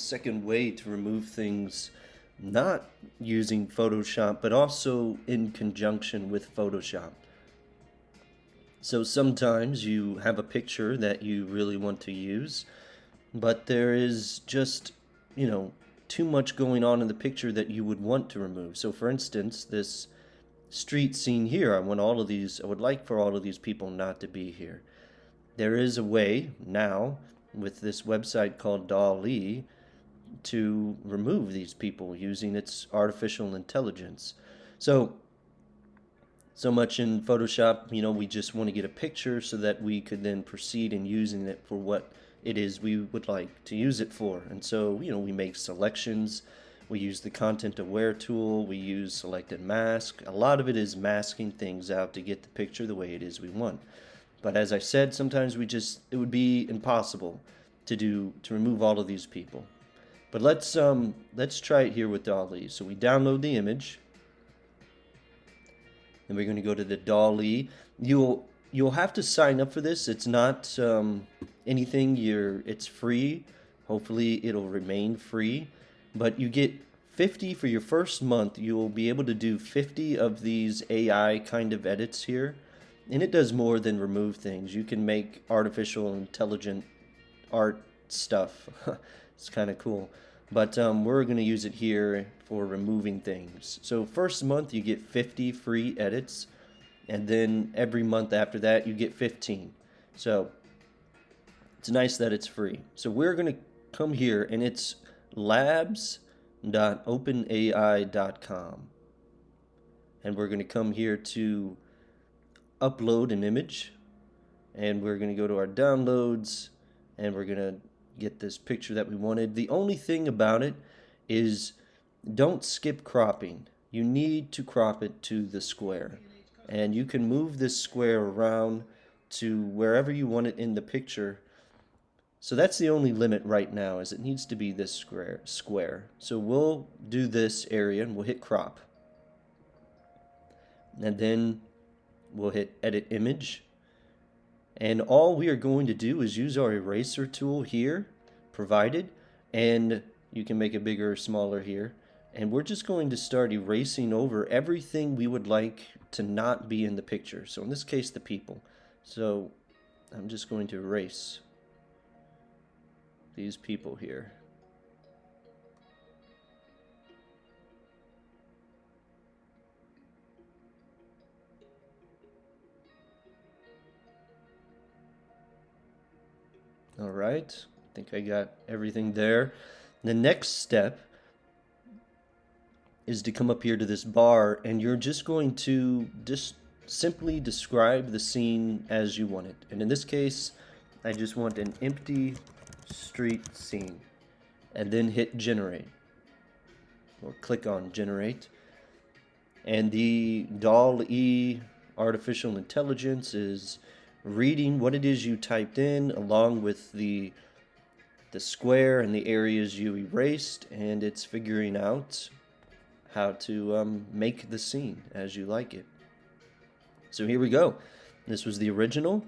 second way to remove things not using Photoshop, but also in conjunction with Photoshop. So sometimes you have a picture that you really want to use, but there is just, too much going on in the picture that you would want to remove. So for instance, this street scene here, I would like for all of these people not to be here. There is a way now with this website called Dall E to remove these people using its artificial intelligence. So much in Photoshop, we just want to get a picture so that we could then proceed in using it for what it is we would like to use it for. And so, we make selections, we use the content aware tool, we use selected mask. A lot of it is masking things out to get the picture the way it is we want. But as I said, sometimes it would be impossible to remove all of these people. But let's try it here with Dall E. So we download the image. Then we're going to go to the Dall E. You'll have to sign up for this. It's not anything. It's free. Hopefully it'll remain free. But you get 50 for your first month. You'll be able to do 50 of these AI kind of edits here. And it does more than remove things. You can make artificial intelligent art stuff. It's kind of cool. But we're going to use it here for removing things. So first month you get 50 free edits, and then every month after that you get 15. So it's nice that it's free. So we're going to come here, and it's labs.openai.com. And we're going to come here to upload an image, and we're going to go to our downloads, and we're going to get this picture that we wanted. The only thing about it is don't skip cropping. You need to crop it to the square, and you can move this square around to wherever you want it in the picture. So that's the only limit right now, is it needs to be this square. So we'll do this area and we'll hit crop, and then we'll hit edit image. And all we are going to do is use our eraser tool here, provided, and you can make it bigger or smaller here. And we're just going to start erasing over everything we would like to not be in the picture. So in this case, the people. So I'm just going to erase these people here. All right, I think I got everything there. The next step is to come up here to this bar, and you're just going to just simply describe the scene as you want it. And in this case, I just want an empty street scene, and then hit generate, or click on generate. And the Dall E artificial intelligence is reading what it is you typed in, along with the square and the areas you erased, and it's figuring out how to make the scene as you like it. So here we go. This was the original,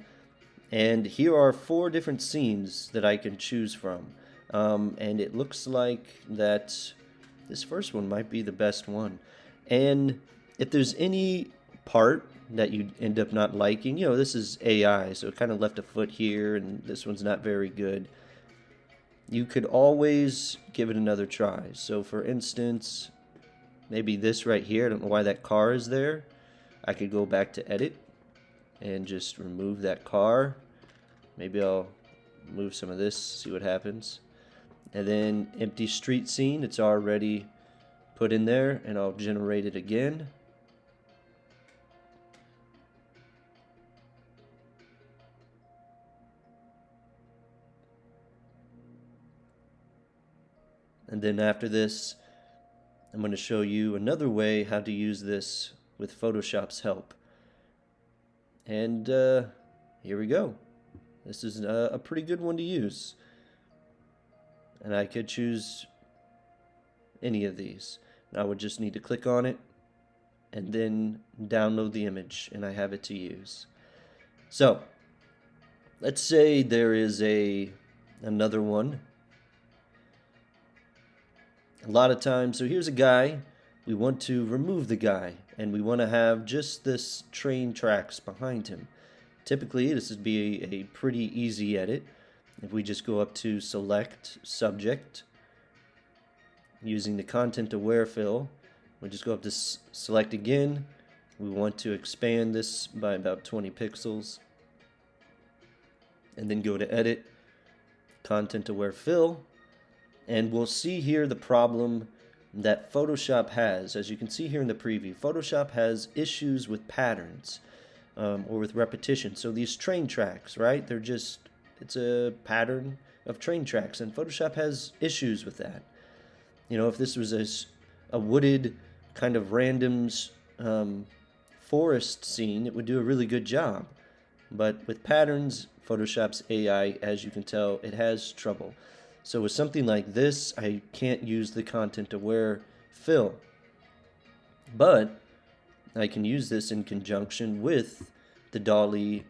and here are 4 different scenes that I can choose from. And it looks like that this first one might be the best one. And if there's any part that you end up not liking, this is AI, so it kind of left a foot here, and this one's not very good. You could always give it another try. So for instance, maybe this right here, I don't know why that car is there. I could go back to edit and just remove that car. Maybe I'll move some of this, see what happens. And then empty street scene, it's already put in there, and I'll generate it again. And then after this, I'm going to show you another way how to use this with Photoshop's help. And here we go. This is a pretty good one to use. And I could choose any of these. I would just need to click on it and then download the image, and I have it to use. So let's say there is another one A lot of times, so here's a guy, we want to remove the guy, and we want to have just this train tracks behind him. Typically, this would be a pretty easy edit. If we just go up to select subject, using the content aware fill, we just go up to select again. We want to expand this by about 20 pixels. And then go to edit, content aware fill. And we'll see here the problem that Photoshop has. As you can see here in the preview, Photoshop has issues with patterns or with repetition. So these train tracks, right? It's a pattern of train tracks, and Photoshop has issues with that. You know, if this was a wooded kind of random forest scene, it would do a really good job. But with patterns, Photoshop's AI, as you can tell, it has trouble. So with something like this, I can't use the content aware fill. But I can use this in conjunction with the Dall E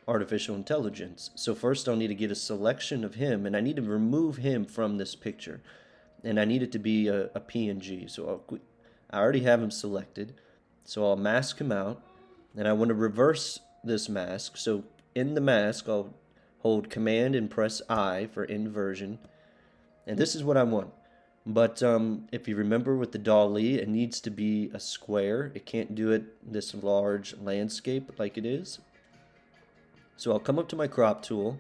artificial intelligence. So first I'll need to get a selection of him, and I need to remove him from this picture. And I need it to be a PNG. So I already have him selected. So I'll mask him out, and I want to reverse this mask. So in the mask, I'll hold Command and press I for inversion. And this is what I want. But if you remember with the Dall E, it needs to be a square. It can't do it this large landscape like it is. So I'll come up to my crop tool,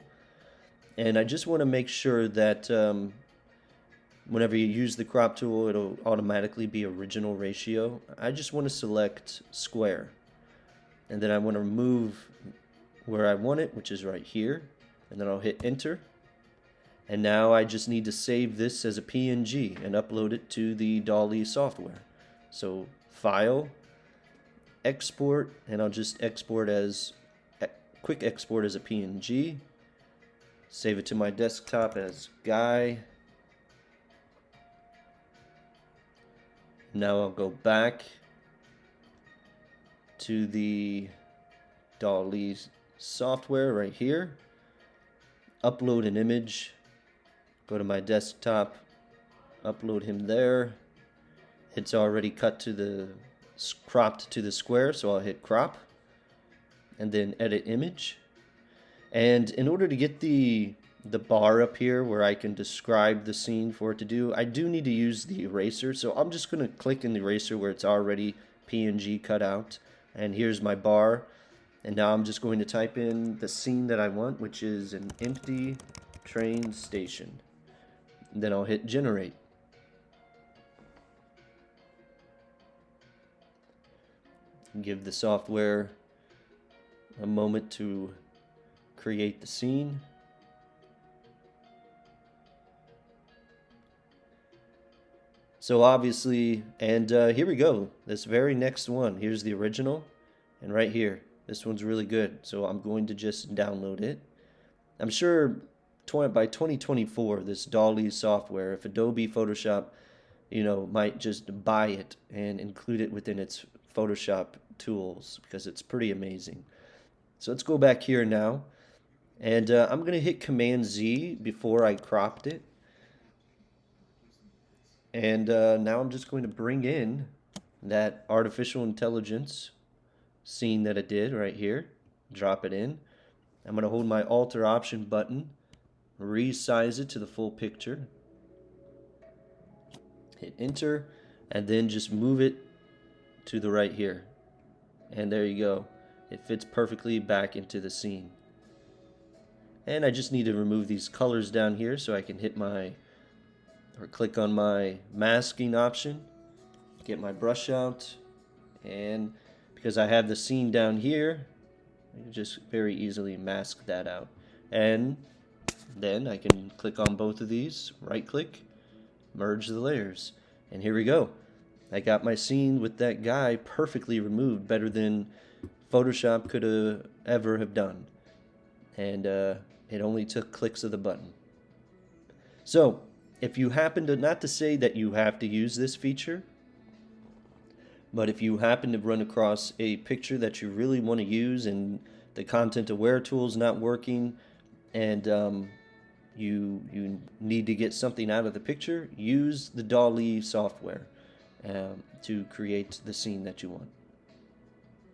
and I just want to make sure that whenever you use the crop tool, it'll automatically be original ratio. I just want to select square, and then I want to move where I want it, which is right here, and then I'll hit enter. And now I just need to save this as a PNG and upload it to the Dall E software. So file, export, and I'll just export as quick export as a PNG. Save it to my desktop as guy. Now I'll go back to the Dall E software right here. Upload an image. Go to my desktop, upload him there. It's already cut to the cropped to the square, so I'll hit crop and then edit image. And in order to get the bar up here where I can describe the scene for it to do, I do need to use the eraser. So I'm just going to click in the eraser where it's already PNG cut out, and here's my bar. And now I'm just going to type in the scene that I want, which is an empty train station. Then I'll hit generate. Give the software a moment to create the scene. So obviously, and here we go. This very next one, here's the original, and right here, this one's really good. So I'm going to just download it. I'm sure by 2024, this Dall E software, if Adobe Photoshop, might just buy it and include it within its Photoshop tools, because it's pretty amazing. So let's go back here now, and I'm going to hit Command Z before I cropped it. And now I'm just going to bring in that artificial intelligence scene that it did right here, drop it in. I'm going to hold my Alter Option button, resize it to the full picture, hit enter, and then just move it to the right here. And there you go. It fits perfectly back into the scene. And I just need to remove these colors down here so I can hit click on my masking option, get my brush out, and because I have the scene down here, I can just very easily mask that out. And then I can click on both of these, right click, merge the layers, and here we go. I got my scene with that guy perfectly removed, better than Photoshop could ever have done. And it only took clicks of the button. So if you happen to, not to say that you have to use this feature, but if you happen to run across a picture that you really want to use and the content aware tool is not working, and you need to get something out of the picture, use the Dall E software to create the scene that you want.